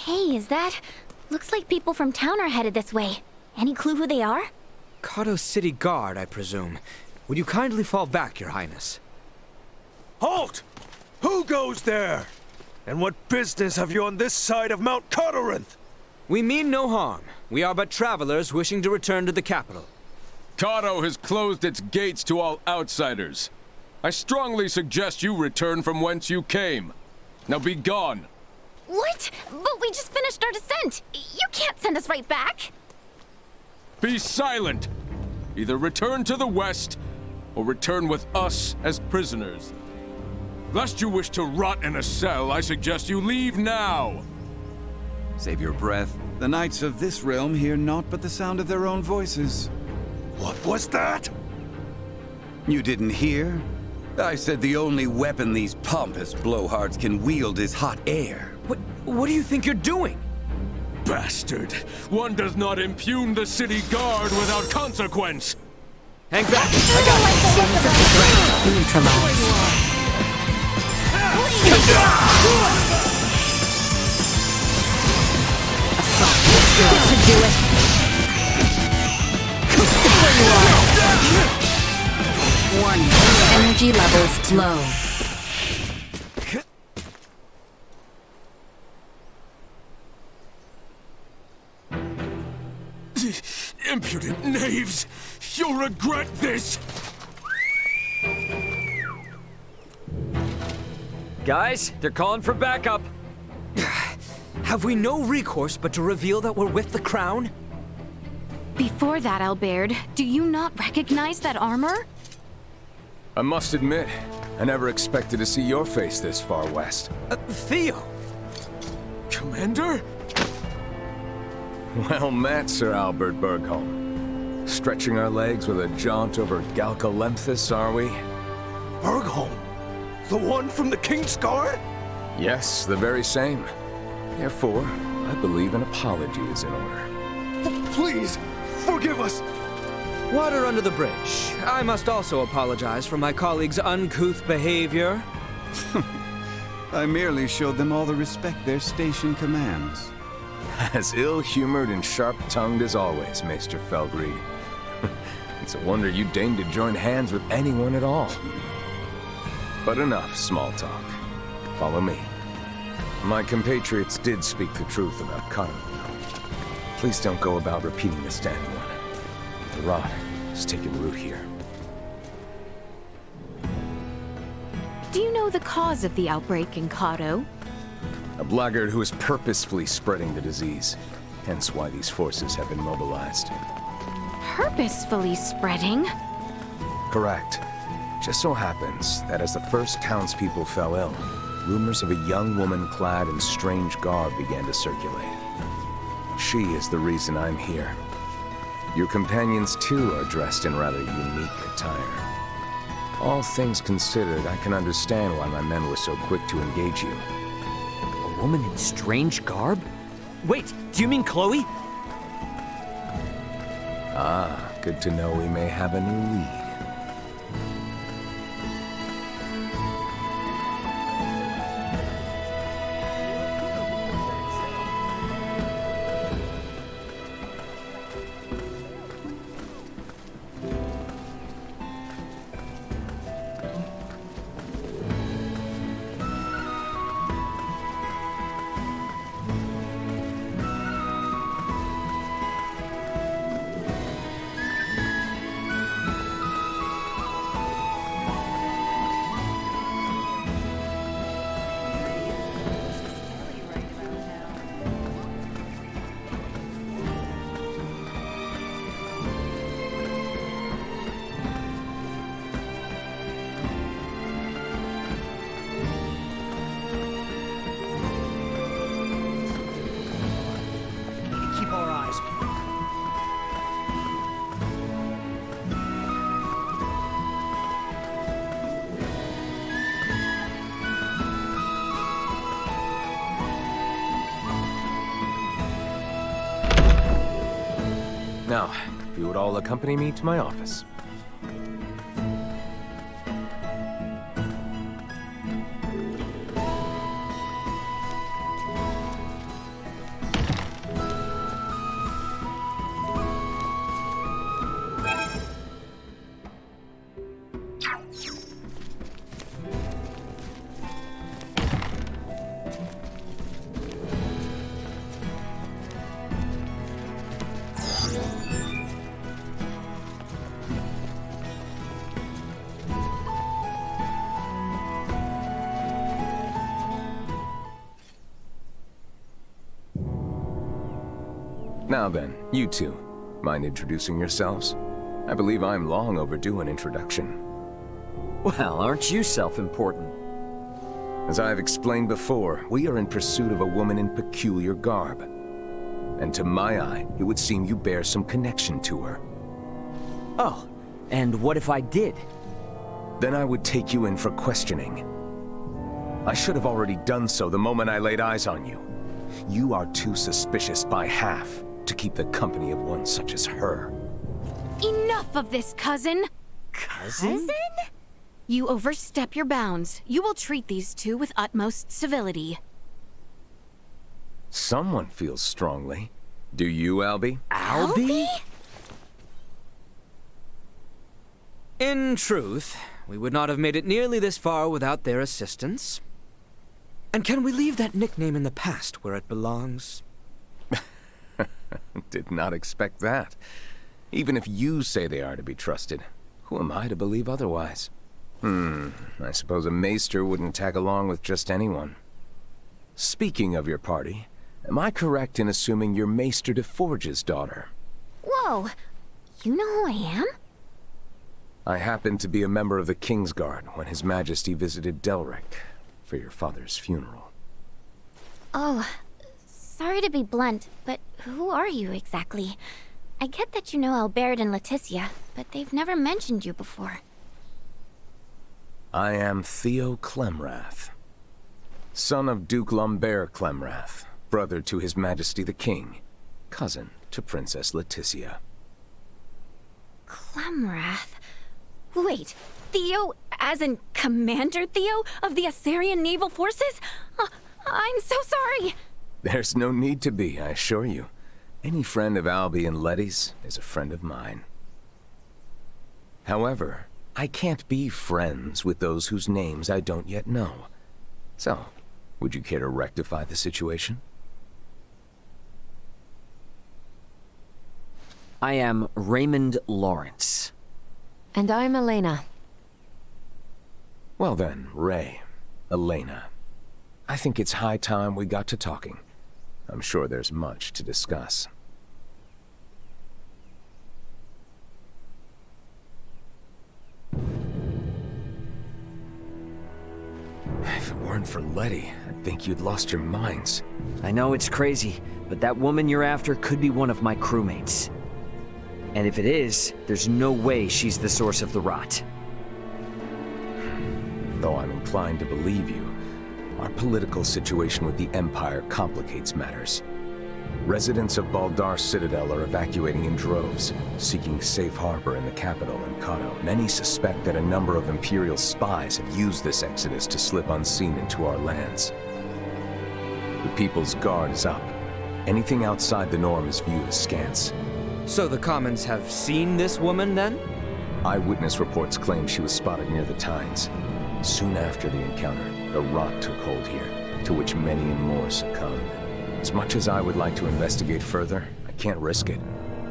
Hey, is that... Looks like people from town are headed this way. Any clue who they are? Kato City Guard, I presume. Would you kindly fall back, Your Highness? Halt! Who goes there? And what business have you on this side of Mount Cardorinth? We mean no harm. We are but travelers wishing to return to the capital. Kato has closed its gates to all outsiders. I strongly suggest you return from whence you came. Now be gone. What? But we just finished our descent. You can't send us right back. Be silent! Either return to the west, or return with us as prisoners. Lest you wish to rot in a cell, I suggest you leave now! Save your breath. The knights of this realm hear naught but the sound of their own voices. What was that? You didn't hear? I said the only weapon these pompous blowhards can wield is hot air. What do you think you're doing? Bastard! One does not impugn the city guard without consequence! Hang back! I got it! Neutralized. This should do it. Warning. Energy levels low. Impudent knaves! You'll regret this! Guys, they're calling for backup. Have we no recourse but to reveal that we're with the crown? Before that, Albert, do you not recognize that armor? I must admit, I never expected to see your face this far west. Theo! Commander? Well met, Sir Albert Bergholm. Stretching our legs with a jaunt over Galcalemthus, are we? Bergholm? The one from the King's Guard? Yes, the very same. Therefore, I believe an apology is in order. Please, forgive us! Water under the bridge. I must also apologize for my colleagues' uncouth behavior. I merely showed them all the respect their station commands. As ill-humored and sharp-tongued as always, Maester Felgreed. It's a wonder you deigned to join hands with anyone at all. But enough small talk. Follow me. My compatriots did speak the truth about Kato. Please don't go about repeating this to anyone. The rot is taking root here. Do you know the cause of the outbreak in Kato? A blackguard who is purposefully spreading the disease. Hence why these forces have been mobilized. Purposefully spreading? Correct. Just so happens that as the first townspeople fell ill, rumors of a young woman clad in strange garb began to circulate. She is the reason I'm here. Your companions too are dressed in rather unique attire. All things considered, I can understand why my men were so quick to engage you. A woman in strange garb? Wait, do you mean Chloe? Ah, good to know we may have a new lead. Keep our eyes peeled. Now, if you would all accompany me to my office. Now then, you two, mind introducing yourselves? I believe I'm long overdue an introduction. Well, aren't you self-important? As I've explained before, we are in pursuit of a woman in peculiar garb. And to my eye, it would seem you bear some connection to her. Oh, and what if I did? Then I would take you in for questioning. I should have already done so the moment I laid eyes on you. You are too suspicious by half to keep the company of one such as her. Enough of this, cousin! Cousin? You overstep your bounds. You will treat these two with utmost civility. Someone feels strongly. Do you, Albie? Albie? In truth, we would not have made it nearly this far without their assistance. And can we leave that nickname in the past where it belongs? Did not expect that. Even if you say they are to be trusted, who am I to believe otherwise? I suppose a maester wouldn't tag along with just anyone. Speaking of your party, am I correct in assuming you're Maester de Forge's daughter? Whoa, you know who I am? I happened to be a member of the Kingsguard when His Majesty visited Delric for your father's funeral. Oh, sorry to be blunt, but who are you exactly? I get that you know Albert and Leticia, but they've never mentioned you before. I am Theo Clemrath, son of Duke Lambert Clemrath, brother to His Majesty the King, cousin to Princess Leticia. Clemrath? Wait, Theo, as in Commander Theo of the Assyrian Naval Forces? I'm so sorry! There's no need to be, I assure you. Any friend of Albie and Letty's is a friend of mine. However, I can't be friends with those whose names I don't yet know. So, would you care to rectify the situation? I am Raymond Lawrence. And I'm Elena. Well then, Ray, Elena. I think it's high time we got to talking. I'm sure there's much to discuss. If it weren't for Letty, I'd think you'd lost your minds. I know it's crazy, but that woman you're after could be one of my crewmates. And if it is, there's no way she's the source of the rot. Though I'm inclined to believe you, our political situation with the Empire complicates matters. Residents of Baldar Citadel are evacuating in droves, seeking safe harbor in the capital, Encato. Many suspect that a number of Imperial spies have used this exodus to slip unseen into our lands. The People's Guard is up. Anything outside the norm is viewed as scants. So the Commons have seen this woman, then? Eyewitness reports claim she was spotted near the Tines. Soon after the encounter, a rot took hold here, to which many and more succumbed. As much as I would like to investigate further, I can't risk it.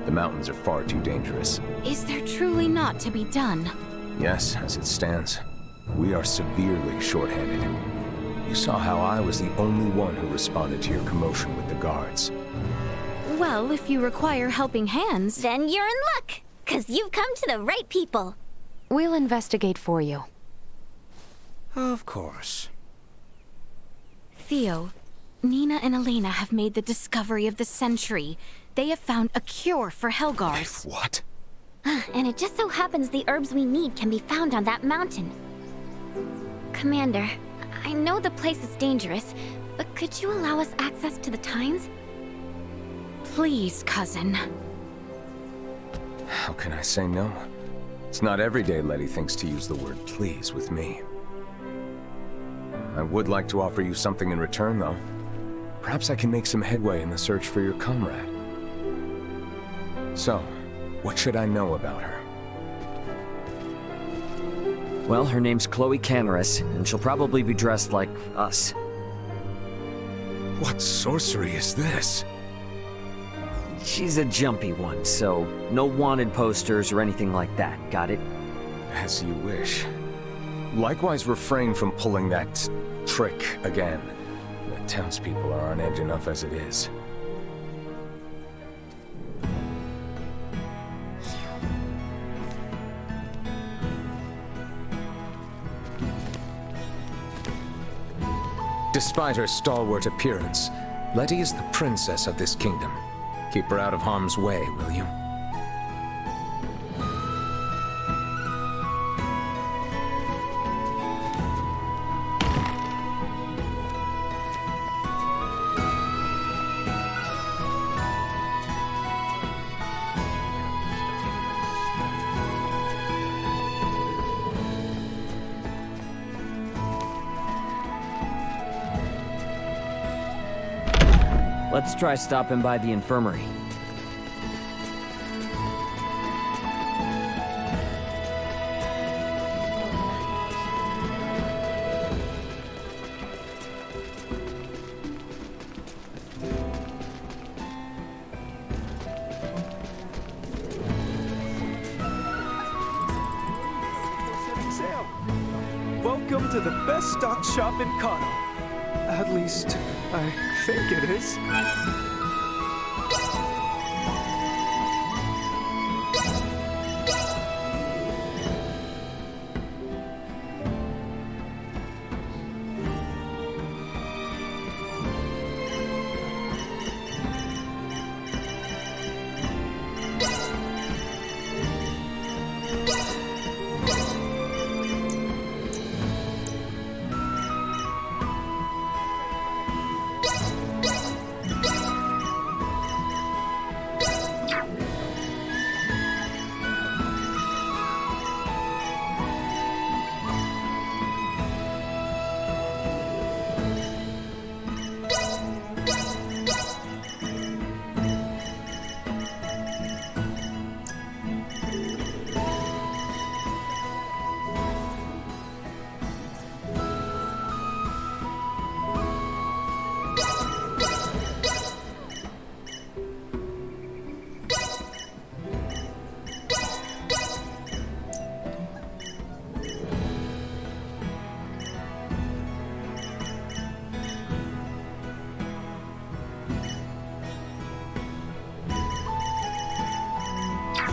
The mountains are far too dangerous. Is there truly not to be done? Yes, as it stands. We are severely short-handed. You saw how I was the only one who responded to your commotion with the guards. Well, if you require helping hands... Then you're in luck, 'cause you've come to the right people. We'll investigate for you. Of course. Theo, Nina and Elena have made the discovery of the century. They have found a cure for Helgars. What? And it just so happens the herbs we need can be found on that mountain. Commander, I know the place is dangerous, but could you allow us access to the Tines? Please, cousin. How can I say no? It's not every day Letty thinks to use the word please with me. I would like to offer you something in return, though. Perhaps I can make some headway in the search for your comrade. So, what should I know about her? Well, her name's Chloe Camaris, and she'll probably be dressed like us. What sorcery is this? She's a jumpy one, so no wanted posters or anything like that, got it? As you wish. Likewise, refrain from pulling that trick again. The townspeople are on edge enough as it is. Despite her stalwart appearance, Letty is the princess of this kingdom. Keep her out of harm's way, will you? Let's try stopping by the infirmary. Sam, welcome to the best stock shop in Kano. At least, I think it is.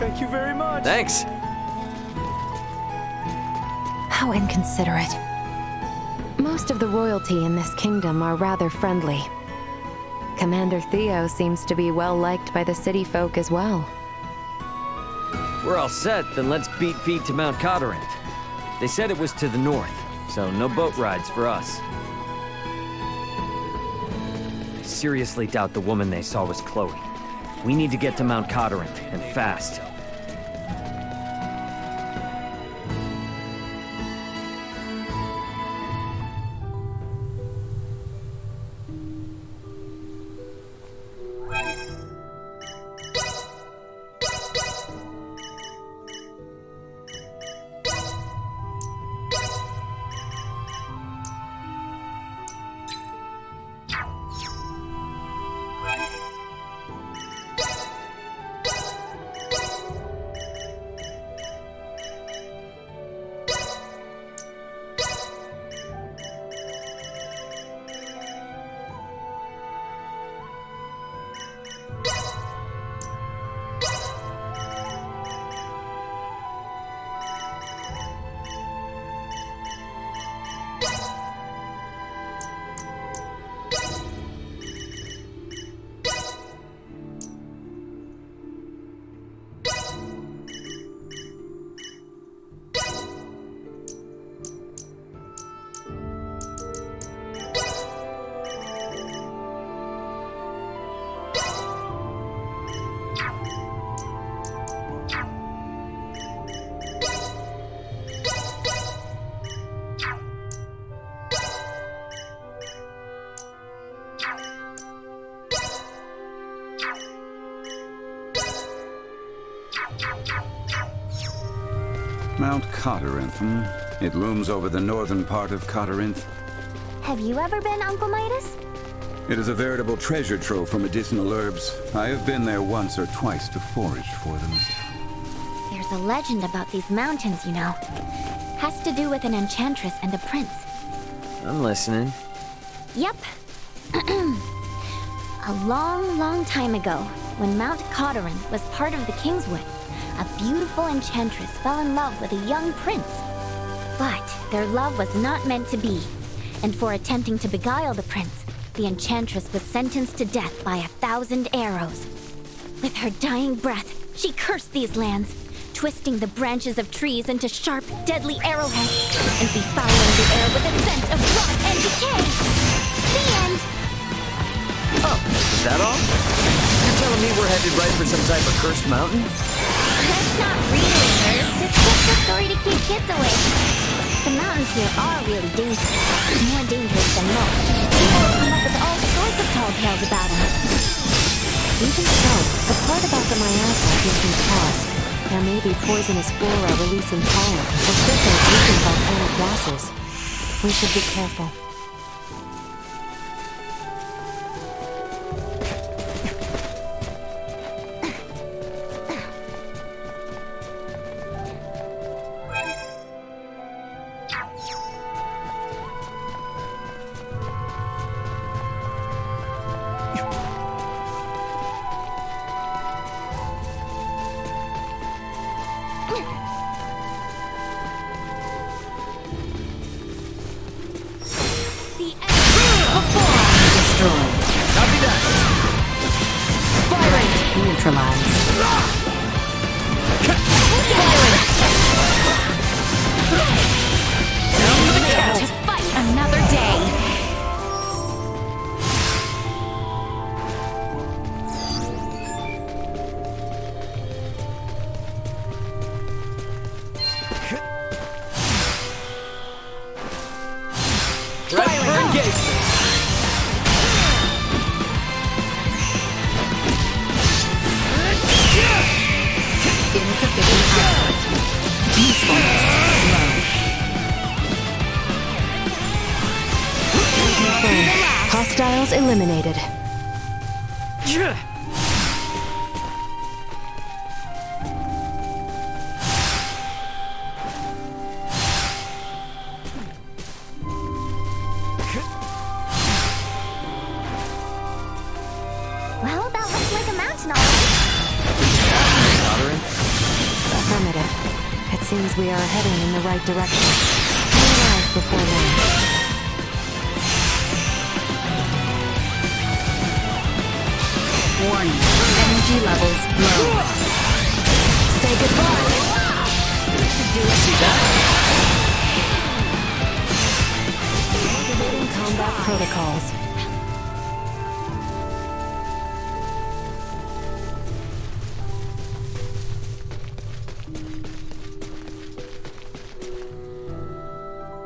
Thank you very much. Thanks. How inconsiderate. Most of the royalty in this kingdom are rather friendly. Commander Theo seems to be well liked by the city folk as well. We're all set, then let's beat feet to Mount Cotterint. They said it was to the north, so no boat rides for us. I seriously doubt the woman they saw was Chloe. We need to get to Mount Cotterint, and fast. Mount Cotterint, It looms over the northern part of Cotterint. Have you ever been, Uncle Midas? It is a veritable treasure trove for medicinal herbs. I have been there once or twice to forage for them. There's a legend about these mountains, you know. Has to do with an enchantress and a prince. I'm listening. Yep. A long, long time ago, when Mount Cotterint was part of the Kingswood, a beautiful enchantress fell in love with a young prince. But their love was not meant to be. And for attempting to beguile the prince, the enchantress was sentenced to death by 1,000 arrows. With her dying breath, she cursed these lands, twisting the branches of trees into sharp, deadly arrowheads, and befouling the air with a scent of rot and decay. The end! Oh, is that all? You're telling me we're headed right for some type of cursed mountain? That's not really cursed. It's just a story to keep kids away. The mountains here are really dangerous. More dangerous than most. People have come up with all sorts of tall tales about them. Even so, the part about the miasma gives me pause. There may be poisonous flora releasing pollen, or crystals leaking volcanic gases. We should be careful. Hostiles eliminated. Well, that looks like a mountain already. Affirmative. It seems we are heading in the right direction. We'll arrive before long. Warning. Energy levels low. Say goodbye! See that? Activating combat protocols.